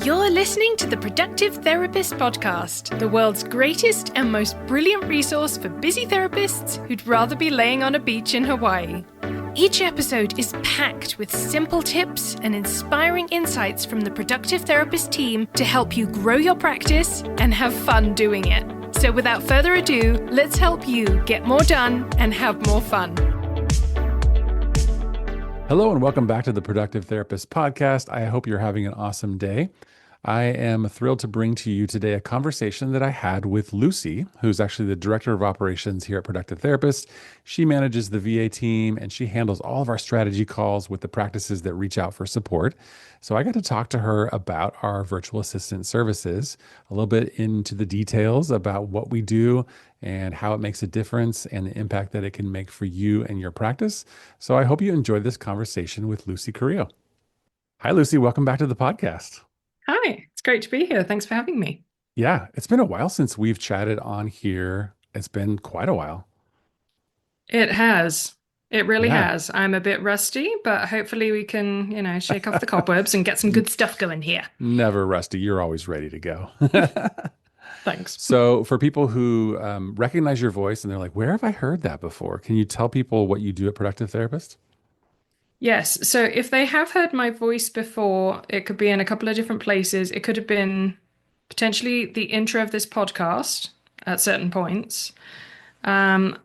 You're listening to the Productive Therapist Podcast, the world's greatest and most brilliant resource for busy therapists who'd rather be laying on a beach in Hawaii. Each episode is packed with simple tips and inspiring insights from the Productive Therapist team to help you grow your practice and have fun doing it. So without further ado, let's help you get more done and have more fun. Hello and welcome back to the Productive Therapist Podcast. I hope you're having an awesome day. I am thrilled to bring to you today a conversation that I had with Luci, who's actually the Director of Operations here at Productive Therapist. She manages the VA team and she handles all of our strategy calls with the practices that reach out for support. So I got to talk to her about our virtual assistant services, a little bit into the details about what we do and how it makes a difference and the impact that it can make for you and your practice. So I hope you enjoyed this conversation with Luci Carrillo. Hi, Luci. Welcome back to the podcast. Hi, it's great to be here. Thanks for having me. Yeah, it's been a while since we've chatted on here. It's been quite a while. It has. It really Yeah. has. I'm a bit rusty, but hopefully we can, shake off the cobwebs and get some good stuff going here. Never rusty. You're always ready to go. Thanks. So for people who recognize your voice and they're like, where have I heard that before? Can you tell people what you do at Productive Therapist? Yes. So if they have heard my voice before, it could be in a couple of different places. It could have been potentially the intro of this podcast at certain points. I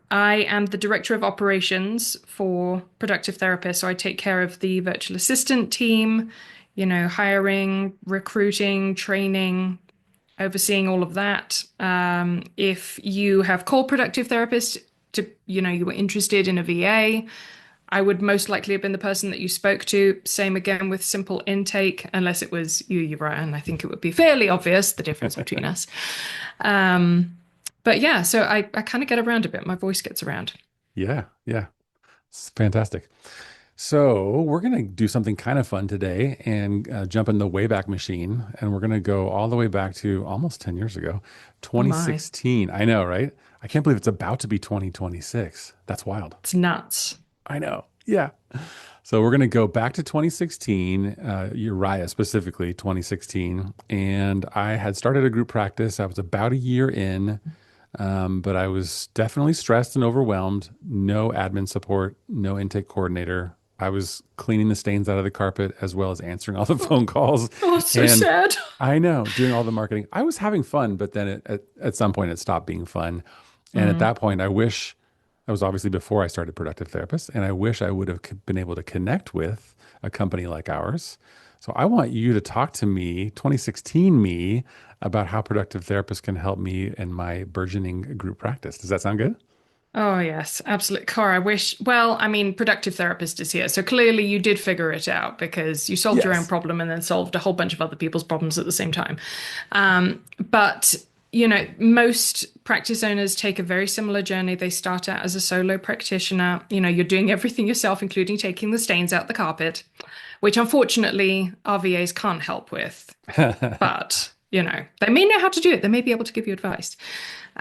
am the Director of Operations for Productive Therapist. So I take care of the virtual assistant team, hiring, recruiting, training, overseeing all of that. If you have called Productive Therapist you were interested in a VA, I would most likely have been the person that you spoke to. Same again with simple intake, unless it was you, Uriah, and I think it would be fairly obvious the difference between us. But yeah, so I kind of get around a bit. My voice gets around. Yeah. It's fantastic. So we're going to do something kind of fun today and jump in the Wayback Machine. And we're going to go all the way back to almost 10 years ago, 2016. I know, right? I can't believe it's about to be 2026. That's wild. It's nuts. I know. Yeah. So we're going to go back to 2016, Uriah specifically, 2016. And I had started a group practice. I was about a year in, but I was definitely stressed and overwhelmed. No admin support, no intake coordinator. I was cleaning the stains out of the carpet as well as answering all the phone calls. Oh, so sad. I know, doing all the marketing. I was having fun, but then at some point it stopped being fun. And at that point, I wish... That was obviously before I started Productive Therapist, and I wish I would have been able to connect with a company like ours. So I want you to talk to me, 2016 me, about how Productive Therapist can help me in my burgeoning group practice. Does that sound good? Oh, yes, absolutely. Cora, Productive Therapist is here. So clearly you did figure it out because you solved your own problem and then solved a whole bunch of other people's problems at the same time. But most practice owners take a very similar journey. They start out as a solo practitioner. You're doing everything yourself, including taking the stains out the carpet, which unfortunately our VAs can't help with. But, they may know how to do it. They may be able to give you advice.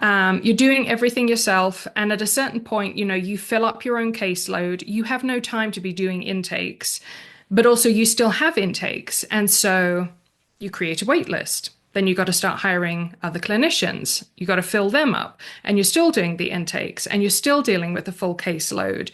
You're doing everything yourself. And at a certain point, you fill up your own caseload. You have no time to be doing intakes, but also you still have intakes. And so you create a wait list. Then you got to start hiring other clinicians. You got to fill them up, and you're still doing the intakes, and you're still dealing with the full caseload,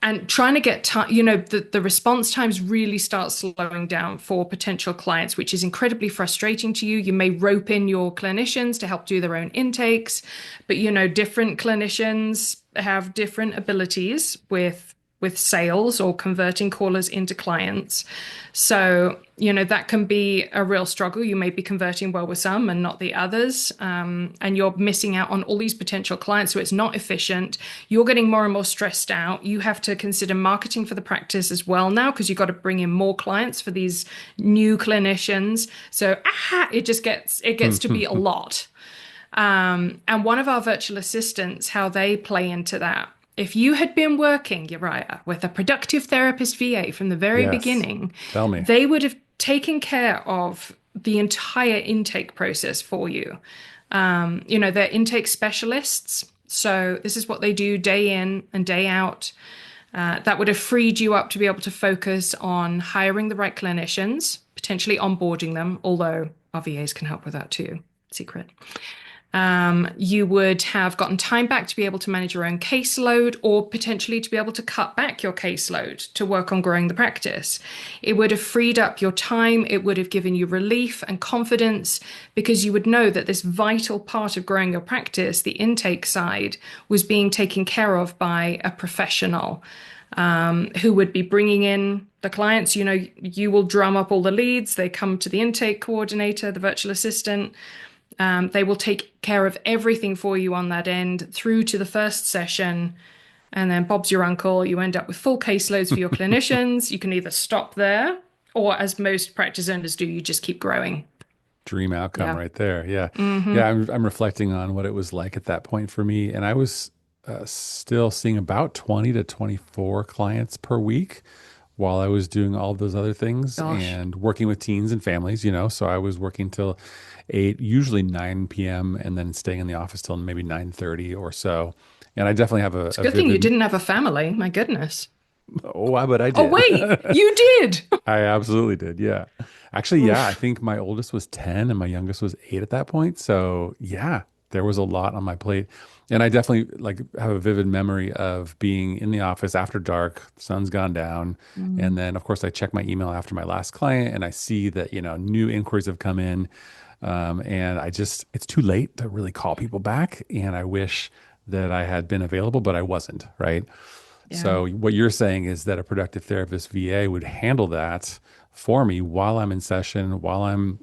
and trying to get time. The response times really start slowing down for potential clients, which is incredibly frustrating to you. You may rope in your clinicians to help do their own intakes, but different clinicians have different abilities with sales or converting callers into clients. So, that can be a real struggle. You may be converting well with some and not the others. And you're missing out on all these potential clients. So it's not efficient. You're getting more and more stressed out. You have to consider marketing for the practice as well now, because you've got to bring in more clients for these new clinicians. So it gets to be a lot. And one of our virtual assistants, how they play into that. If you had been working, Uriah, with a Productive Therapist VA from the very beginning, tell me, they would have taken care of the entire intake process for you. They're intake specialists. So this is what they do day in and day out. That would have freed you up to be able to focus on hiring the right clinicians, potentially onboarding them, although our VAs can help with that too. Secret. You would have gotten time back to be able to manage your own caseload or potentially to be able to cut back your caseload to work on growing the practice. It would have freed up your time. It would have given you relief and confidence because you would know that this vital part of growing your practice, the intake side, was being taken care of by a professional who would be bringing in the clients. You will drum up all the leads. They come to the intake coordinator, the virtual assistant. They will take care of everything for you on that end through to the first session. And then Bob's your uncle. You end up with full caseloads for your clinicians. You can either stop there or, as most practice owners do, you just keep growing. Dream outcome Yeah. right there. Yeah. Mm-hmm. Yeah. I'm reflecting on what it was like at that point for me. And I was still seeing about 20 to 24 clients per week while I was doing all of those other things Gosh. and working with teens and families, you know. So I was working till 8, usually 9 p.m., and then staying in the office till maybe 9:30 or so. And I definitely have It's a a good thing you vivid, didn't have a family. My goodness. but I Oh, did. wait, you did. I absolutely did. Yeah. Actually, yeah, I Oof. think my oldest was 10 and my youngest was 8 at that point. So, yeah, there was a lot on my plate. And I definitely like have a vivid memory of being in the office after dark, sun's gone down, and Mm. then of course I check my email after my last client and I see that, new inquiries have come in. And it's too late to really call people back. And I wish that I had been available, but I wasn't, right? Yeah. So what you're saying is that a productive therapist VA would handle that for me while I'm in session, while I'm,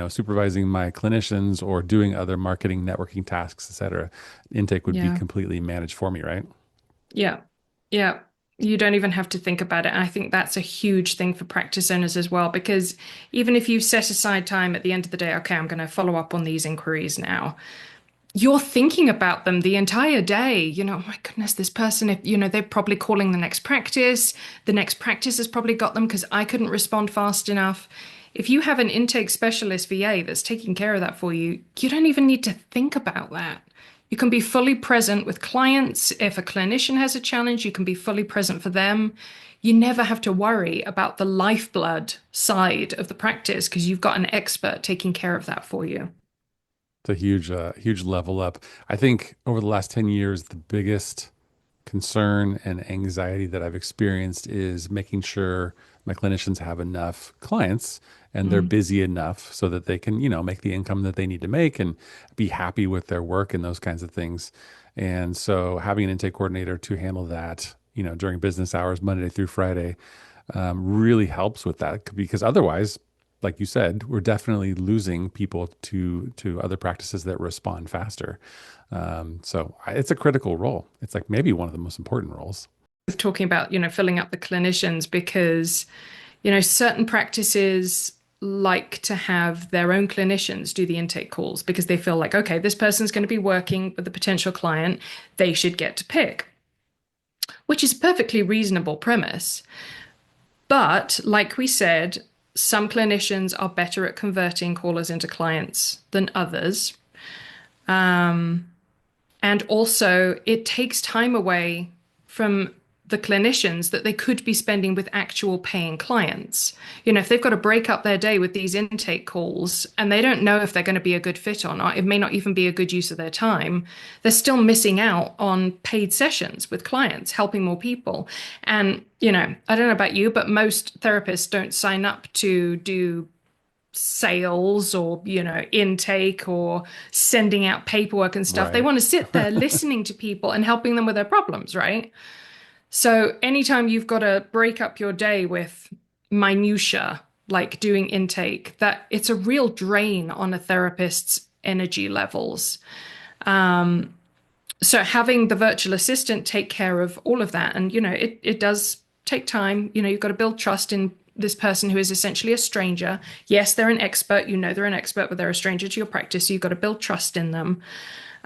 supervising my clinicians or doing other marketing, networking tasks, et cetera. Intake would be Yeah. completely managed for me, right? Yeah. Yeah. You don't even have to think about it. And I think that's a huge thing for practice owners as well, because even if you set aside time at the end of the day, okay, I'm going to follow up on these inquiries now, you're thinking about them the entire day. Oh my goodness, this person, if they're probably calling the next practice. The next practice has probably got them because I couldn't respond fast enough. If you have an intake specialist VA that's taking care of that for you, you don't even need to think about that. You can be fully present with clients. If a clinician has a challenge, you can be fully present for them. You never have to worry about the lifeblood side of the practice because you've got an expert taking care of that for you. It's a huge level up. I think over the last 10 years, the biggest concern and anxiety that I've experienced is making sure my clinicians have enough clients and they're Mm. busy enough so that they can, make the income that they need to make and be happy with their work and those kinds of things. And so having an intake coordinator to handle that, during business hours, Monday through Friday, really helps with that because otherwise, like you said, we're definitely losing people to other practices that respond faster. It's a critical role. It's like maybe one of the most important roles. Talking about, filling up the clinicians because, certain practices like to have their own clinicians do the intake calls because they feel like, okay, this person's going to be working with a potential client. They should get to pick, which is a perfectly reasonable premise. But like we said, some clinicians are better at converting callers into clients than others. And also, it takes time away from the clinicians that they could be spending with actual paying clients. If they've got to break up their day with these intake calls and they don't know if they're going to be a good fit or not, it may not even be a good use of their time. They're still missing out on paid sessions with clients, helping more people. And, I don't know about you, but most therapists don't sign up to do sales or intake or sending out paperwork and stuff. They Right. want to sit there listening to people and helping them with their problems, right? So anytime you've got to break up your day with minutia like doing intake, that it's a real drain on a therapist's energy levels. So having the virtual assistant take care of all of that, and it does take time. You've got to build trust in this person who is essentially a stranger. Yes, they're an expert. They're an expert, but they're a stranger to your practice. So you've got to build trust in them.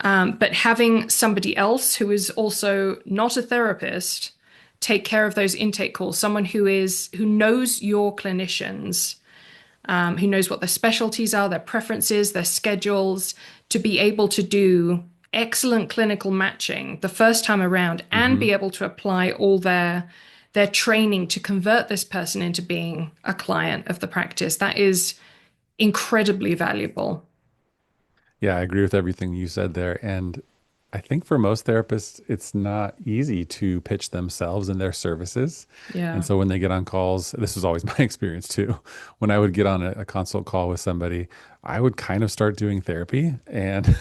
But having somebody else who is also not a therapist take care of those intake calls, someone who knows your clinicians, who knows what their specialties are, their preferences, their schedules, to be able to do excellent clinical matching the first time around and Hmm. be able to apply all their training to convert this person into being a client of the practice, that is incredibly valuable. Yeah, I agree with everything you said there. And I think for most therapists, it's not easy to pitch themselves and their services. And Yeah. so when they get on calls, this was always my experience too. When I would get on a consult call with somebody, I would kind of start doing therapy. And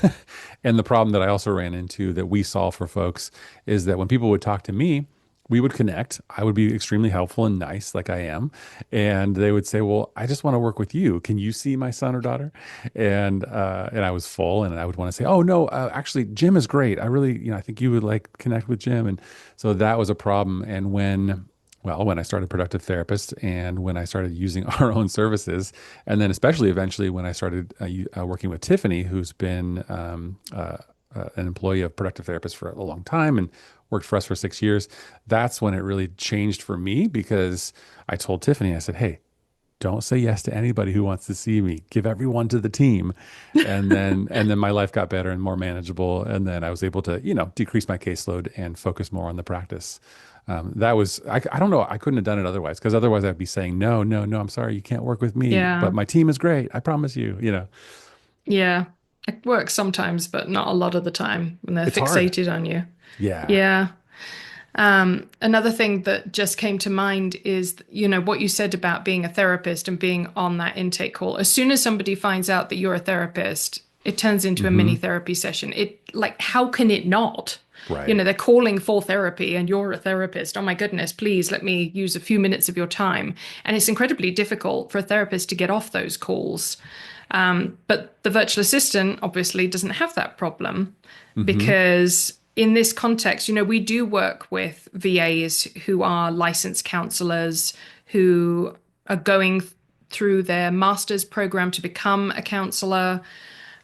and the problem that I also ran into that we solve for folks is that when people would talk to me, we would connect. I would be extremely helpful and nice, like I am. And they would say, "Well, I just want to work with you. Can you see my son or daughter?" And I was full, and I would want to say, "Oh no, actually, Jim is great. I really, I think you would like connect with Jim." And so that was a problem. And when I started Productive Therapist, and when I started using our own services, and then especially eventually when I started working with Tiffany, who's been an employee of Productive Therapist for a long time and worked for us for 6 years, that's when it really changed for me because I told Tiffany, I said, "Hey, don't say yes to anybody who wants to see me. Give everyone to the team." And then my life got better and more manageable. And then I was able to, decrease my caseload and focus more on the practice. That was, I don't know, I couldn't have done it otherwise because otherwise I'd be saying, no, no, no, I'm sorry, you can't work with me, Yeah. but my team is great. I promise you. Yeah. It works sometimes, but not a lot of the time when they're It's hard. fixated on you. Yeah. Yeah. Another thing that just came to mind is, what you said about being a therapist and being on that intake call. As soon as somebody finds out that you're a therapist, it turns into a mini Hmm. therapy session. Like, how can it not? Right. They're calling for therapy and you're a therapist. Oh my goodness, please let me use a few minutes of your time. And it's incredibly difficult for a therapist to get off those calls. But the virtual assistant obviously doesn't have that problem Hmm. because in this context, we do work with VAs who are licensed counselors who are going through their master's program to become a counselor.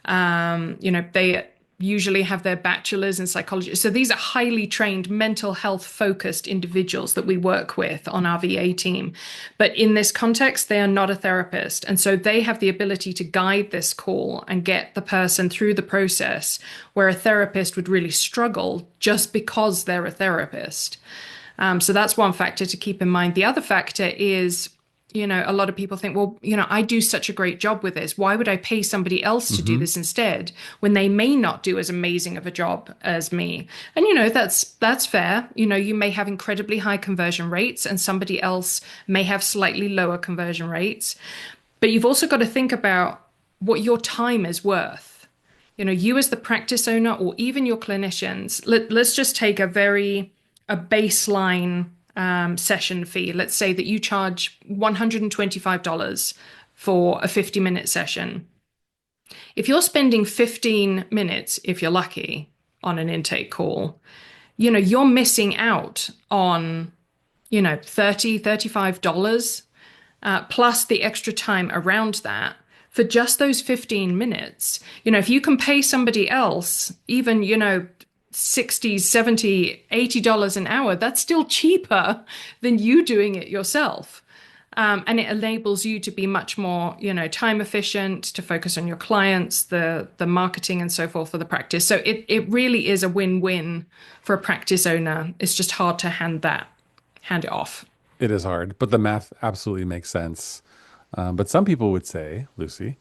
They usually have their bachelor's in psychology. So these are highly trained mental health focused individuals that we work with on our VA team. But in this context, they are not a therapist. And so they have the ability to guide this call and get the person through the process where a therapist would really struggle just because they're a therapist. So that's one factor to keep in mind. The other factor is, a lot of people think, well, I do such a great job with this. Why would I pay somebody else to do Hmm. this instead when they may not do as amazing of a job as me? And that's fair. You may have incredibly high conversion rates and somebody else may have slightly lower conversion rates. But you've also got to think about what your time is worth. You as the practice owner or even your clinicians, let's just take a baseline session fee. Let's say that you charge $125 for a 50-minute session. If you're spending 15 minutes, if you're lucky, on an intake call, you're missing out on, $35 plus the extra time around that for just those 15 minutes. If you can pay somebody else, even, 60, 70, $80 an hour, that's still cheaper than you doing it yourself. And it enables you to be much more, time efficient, to focus on your clients, the marketing and so forth for the practice. So it really is a win-win for a practice owner. It's just hard to hand it off. It is hard, but the math absolutely makes sense. But some people would say, Lucy,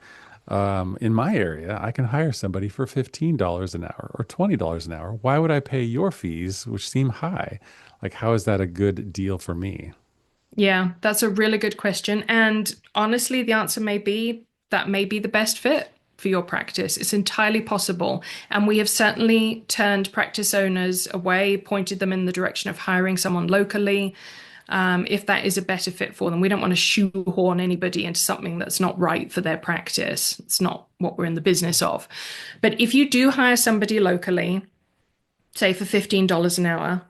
in my area, I can hire somebody for $15 an hour or $20 an hour. Why would I pay your fees, which seem high? Like, how is that a good deal for me? Yeah, that's a really good question. And honestly, the answer may be that may be the best fit for your practice. It's entirely possible. And we have certainly turned practice owners away, pointed them in the direction of hiring someone locally, if that is a better fit for them. We don't want to shoehorn anybody into something that's not right for their practice. It's not what we're in the business of. But if you do hire somebody locally, say for $15 an hour,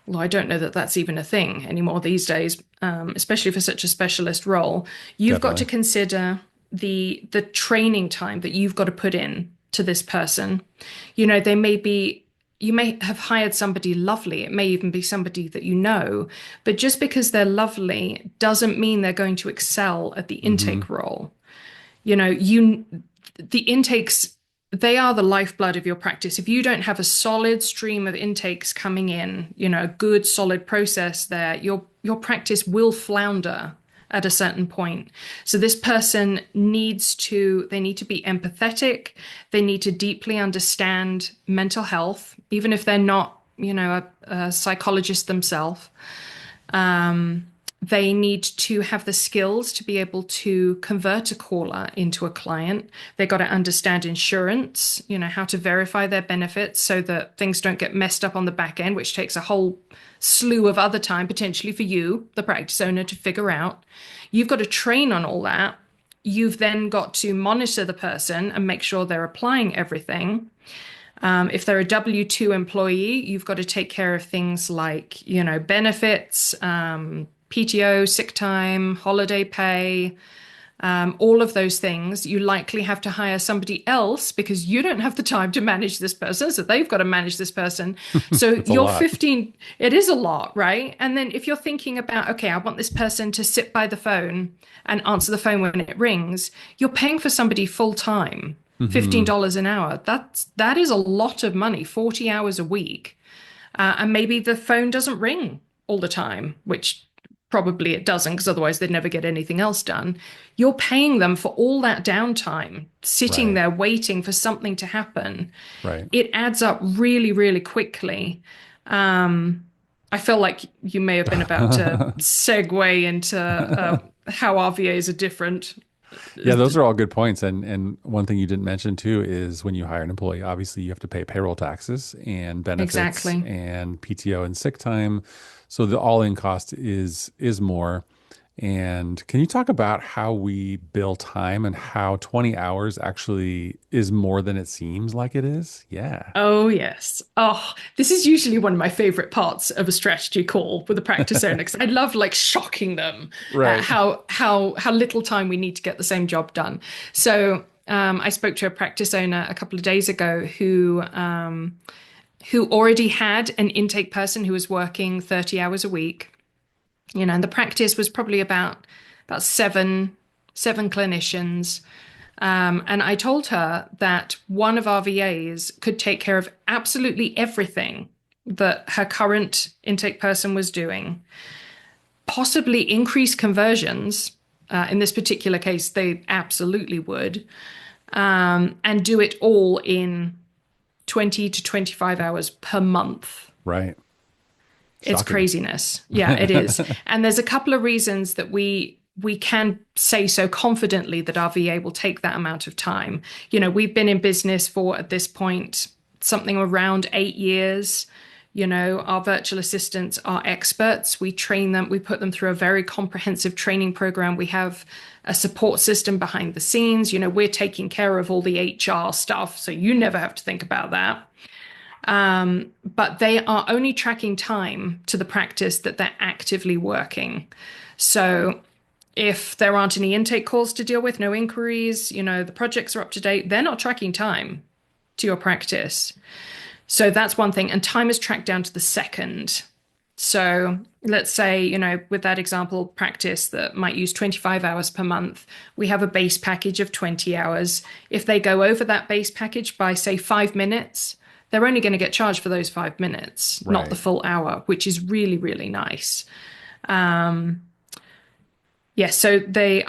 well, I don't know that that's even a thing anymore these days, especially for such a specialist role. You've got to Definitely. consider the training time that you've got to put in to this person. They may be, you may have hired somebody lovely. It may even be somebody that you know, but just because they're lovely doesn't mean they're going to excel at the Hmm. intake role. You know, you the intakes they are the lifeblood of your practice. If you don't have a solid stream of intakes coming in, a good solid process there, your practice will flounder at a certain point. So this person they need to be empathetic. They need to deeply understand mental health, even if they're not, a psychologist themselves. They need to have the skills to be able to convert a caller into a client. They got to understand insurance, how to verify their benefits so that things don't get messed up on the back end, which takes a whole slew of other time potentially for you, the practice owner, to figure out. You've got to train on all that. You've then got to monitor the person and make sure they're applying everything. If they're a W-2 employee, you've got to take care of things like, benefits, PTO, sick time, holiday pay, all of those things. You likely have to hire somebody else because you don't have the time to manage this person. So they've got to manage this person. So It's a you're lot. 15, it is a lot, right? And then if you're thinking about, okay, I want this person to sit by the phone and answer the phone when it rings, you're paying for somebody full time. Hmm. $15 an hour. That is a lot of money, 40 hours a week. And maybe the phone doesn't ring all the time, which probably it doesn't, because otherwise they'd never get anything else done. You're paying them for all that downtime, sitting Right. there waiting for something to happen. Right. It adds up really, really quickly. I feel like you may have been about to segue into how RVAs are different. Yeah, those are all good points. And one thing you didn't mention too is when you hire an employee, obviously you have to pay payroll taxes and benefits Exactly. and PTO and sick time. So the all-in cost is more. And can you talk about how we bill time and how 20 hours actually is more than it seems like it is? Yeah. Oh, yes. Oh, this is usually one of my favorite parts of a strategy call with a practice owner because I love like shocking them at Right. how little time we need to get the same job done. So I spoke to a practice owner a couple of days ago who already had an intake person who was working 30 hours a week. And the practice was probably about seven clinicians. And I told her that one of our VAs could take care of absolutely everything that her current intake person was doing, possibly increase conversions. In this particular case, they absolutely would, and do it all in 20 to 25 hours per month. Right. It's Shocking. craziness. Yeah, it is. And there's a couple of reasons that we can say so confidently that our VA will take that amount of time. We've been in business for, at this point, something around 8 years. Our virtual assistants are experts. We train them, we put them through a very comprehensive training program. We have a support system behind the scenes. We're taking care of all the HR stuff, so you never have to think about that. But they are only tracking time to the practice that they're actively working. So if there aren't any intake calls to deal with, no inquiries, the projects are up to date, they're not tracking time to your practice. So that's one thing. And time is tracked down to the second. So let's say, with that example, practice that might use 25 hours per month, we have a base package of 20 hours. If they go over that base package by, say, 5 minutes, they're only going to get charged for those 5 minutes, not the Right. full hour, which is really, really nice. Yes, so they're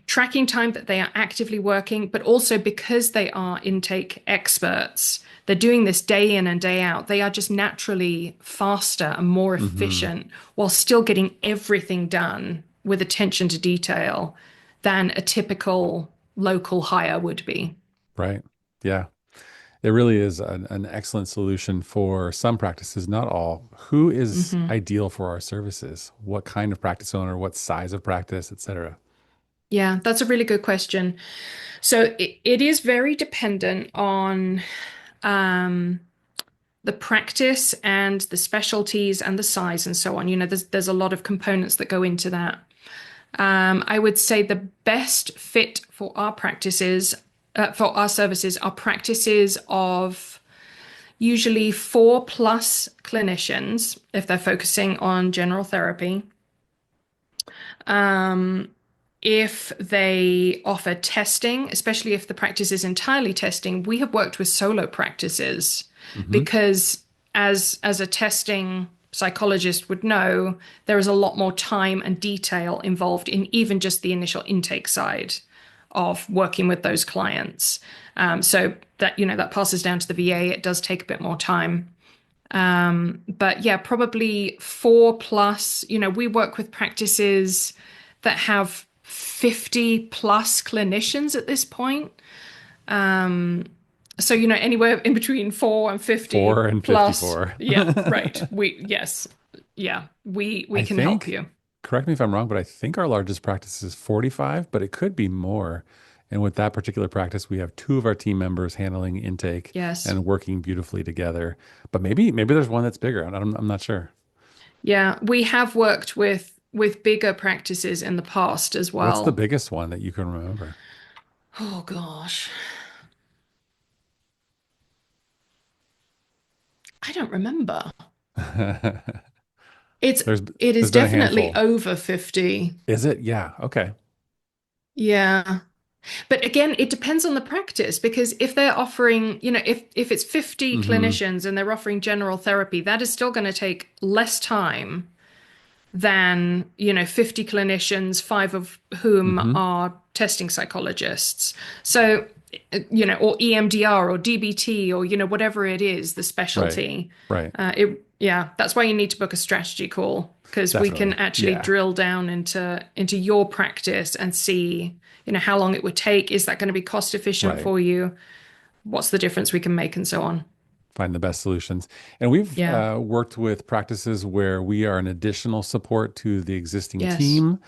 tracking time that they are actively working, but also because they are intake experts, they're doing this day in and day out. They are just naturally faster and more Hmm. efficient while still getting everything done with attention to detail than a typical local hire would be. Right. Yeah. It really is an excellent solution for some practices, not all. Who is Hmm. ideal for our services? What kind of practice owner, what size of practice, et cetera? Yeah, that's a really good question. So it is very dependent on um, the practice and the specialties and the size and so on. There's a lot of components that go into that. I would say the best fit for our practices, for our services, are practices of usually 4+ clinicians if they're focusing on general therapy. If they offer testing, especially if the practice is entirely testing, we have worked with solo practices Hmm. because as a testing psychologist would know, there is a lot more time and detail involved in even just the initial intake side of working with those clients. So that, that passes down to the VA. It does take a bit more time. But yeah, probably 4 plus. We work with practices that have 50 plus clinicians at this point. So, anywhere in between 4 and 50 4 and plus. 54. Yeah, right. Yes. Yeah, we I can help think, you. correct me if I'm wrong, but I think our largest practice is 45, but it could be more. And with that particular practice, we have two of our team members handling intake Yes. and working beautifully together. But maybe there's one that's bigger. I'm not sure. Yeah, we have worked with bigger practices in the past as What's the well. biggest one that you can remember? Oh gosh. I don't remember. It's There's it is there's been a definitely handful. over 50. Is it? Yeah. Okay. Yeah. But again, it depends on the practice because if they're offering, if it's 50 Hmm. clinicians and they're offering general therapy, that is still going to take less time than, 50 clinicians, five of whom Hmm. are testing psychologists. So, or EMDR or DBT or, whatever it is, the Right. specialty. Right. Yeah, that's why you need to book a strategy call because we can Definitely. actually Yeah. drill down into your practice and see, how long it would take. Is that going to be cost efficient Right. for you? What's the difference we can make and so on. Find the best solutions. And we've Yeah. worked with practices where we are an additional support to the existing Yes. team.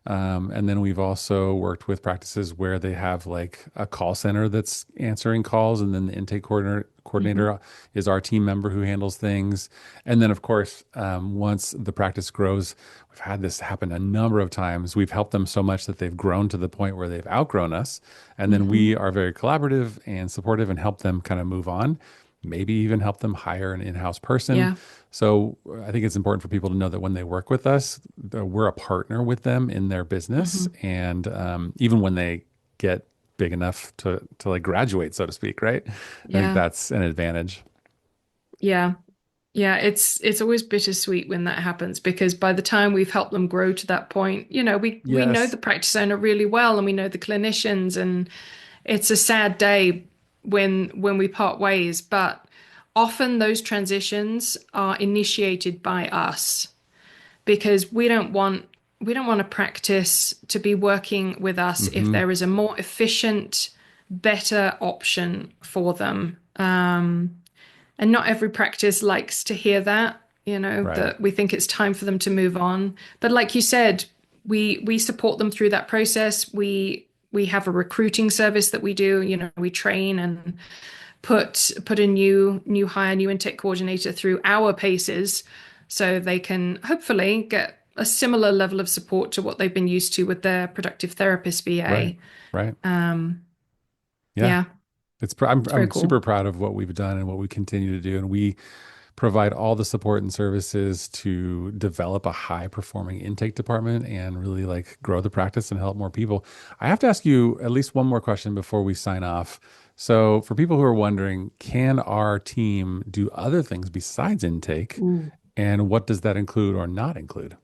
And then we've also worked with practices where they have like a call center that's answering calls, and then the intake Hmm. coordinator is our team member who handles things. And then, of course, once the practice grows, we've had this happen a number of times. We've helped them so much that they've grown to the point where they've outgrown us. And then Hmm. we are very collaborative and supportive and help them kind of move on, maybe even help them hire an in-house person. Yeah. So I think it's important for people to know that when they work with us, we're a partner with them in their business, Hmm. and even when they get big enough to like graduate, so to speak, right? I think Yeah. that's an advantage. Yeah. Yeah, it's always bittersweet when that happens because by the time we've helped them grow to that point, we know Yes. the practice owner really well and we know the clinicians, and it's a sad day when we part ways, but often those transitions are initiated by us because we don't want a practice to be working with us if Hmm. there is a more efficient, better option for them. And not every practice likes to hear that, Right. that we think it's time for them to move on. But like you said, we support them through that process. We have a recruiting service that we do. We train and put a new hire, new intake coordinator through our paces so they can hopefully get a similar level of support to what they've been used to with their productive therapist Right. VA. Right. Yeah. Yeah, I'm it's very cool. super proud of what we've done and what we continue to do, and we provide all the support and services to develop a high performing intake department and really like grow the practice and help more people. I have to ask you at least one more question before we sign off. So, for people who are wondering, can our team do other things besides intake? Ooh. And what does that include or not include?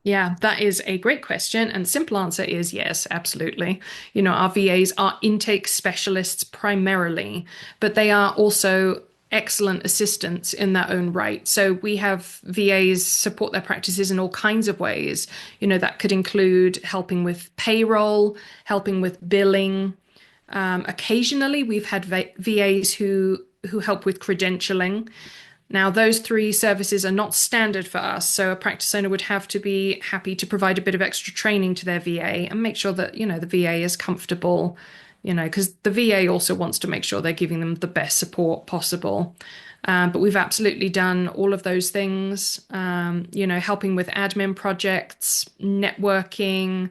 Yeah, that is a great question. And the simple answer is yes, absolutely. Our VAs are intake specialists primarily, but they are also excellent assistants in their own right. So we have VAs support their practices in all kinds of ways. That could include helping with payroll, helping with billing. Occasionally, we've had VAs who help with credentialing. Now, those three services are not standard for us, so a practice owner would have to be happy to provide a bit of extra training to their VA and make sure that, the VA is comfortable, because the VA also wants to make sure they're giving them the best support possible. But we've absolutely done all of those things, helping with admin projects, networking,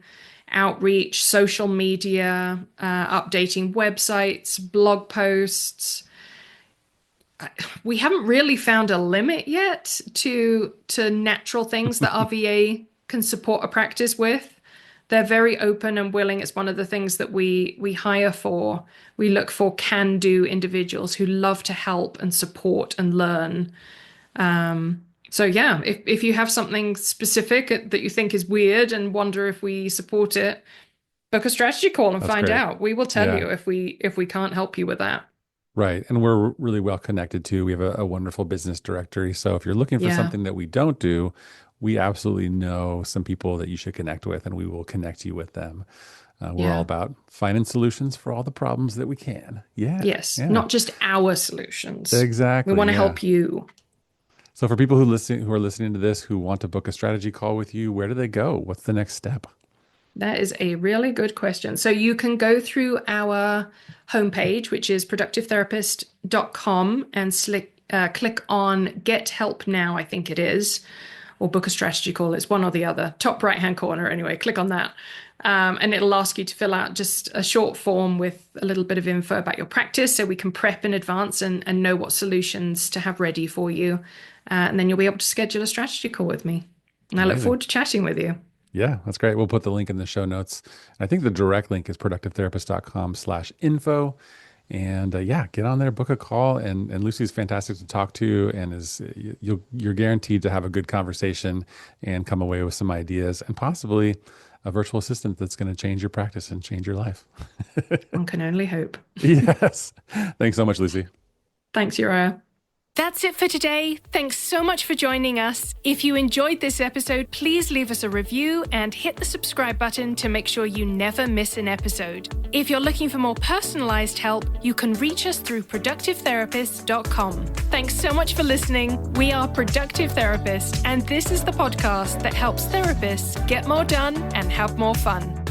outreach, social media, updating websites, blog posts. We haven't really found a limit yet to natural things that RVA can support a practice with. they're very open and willing. It's one of the things that we hire for. We look for can-do individuals who love to help and support and learn. So yeah, if you have something specific that you think is weird and wonder if we support it, book a strategy call and That's find great. out. We will tell Yeah. you if we can't help you with that. Right. And we're really well connected too. We have a wonderful business directory. So if you're looking for Yeah. something that we don't do, we absolutely know some people that you should connect with, and we will connect you with them. We're all Yeah. about finding solutions for all the problems that we can. Yeah. Yes. Yeah. Not just our solutions. We Exactly. want to Yeah. help you. So for people who are listening to this, who want to book a strategy call with you, where do they go? What's the next step? That is a really good question. So you can go through our homepage, which is productivetherapist.com, and click on Get Help Now, I think it is, or book a strategy call. It's one or the other. Top right-hand corner, anyway. Click on that. And it'll ask you to fill out just a short form with a little bit of info about your practice so we can prep in advance and know what solutions to have ready for you. And then you'll be able to schedule a strategy call with me. And I look Amazing. forward to chatting with you. Yeah, that's great. We'll put the link in the show notes. I think the direct link is productivetherapist.com/info. And yeah, get on there, book a call. And Luci's fantastic to talk to, and you're guaranteed to have a good conversation and come away with some ideas and possibly a virtual assistant that's going to change your practice and change your life. One can only hope. Yes. Thanks so much, Luci. Thanks, Uriah. That's it for today. Thanks so much for joining us. If you enjoyed this episode, please leave us a review and hit the subscribe button to make sure you never miss an episode. If you're looking for more personalized help, you can reach us through productivetherapist.com. Thanks so much for listening. We are Productive Therapist, and this is the podcast that helps therapists get more done and have more fun.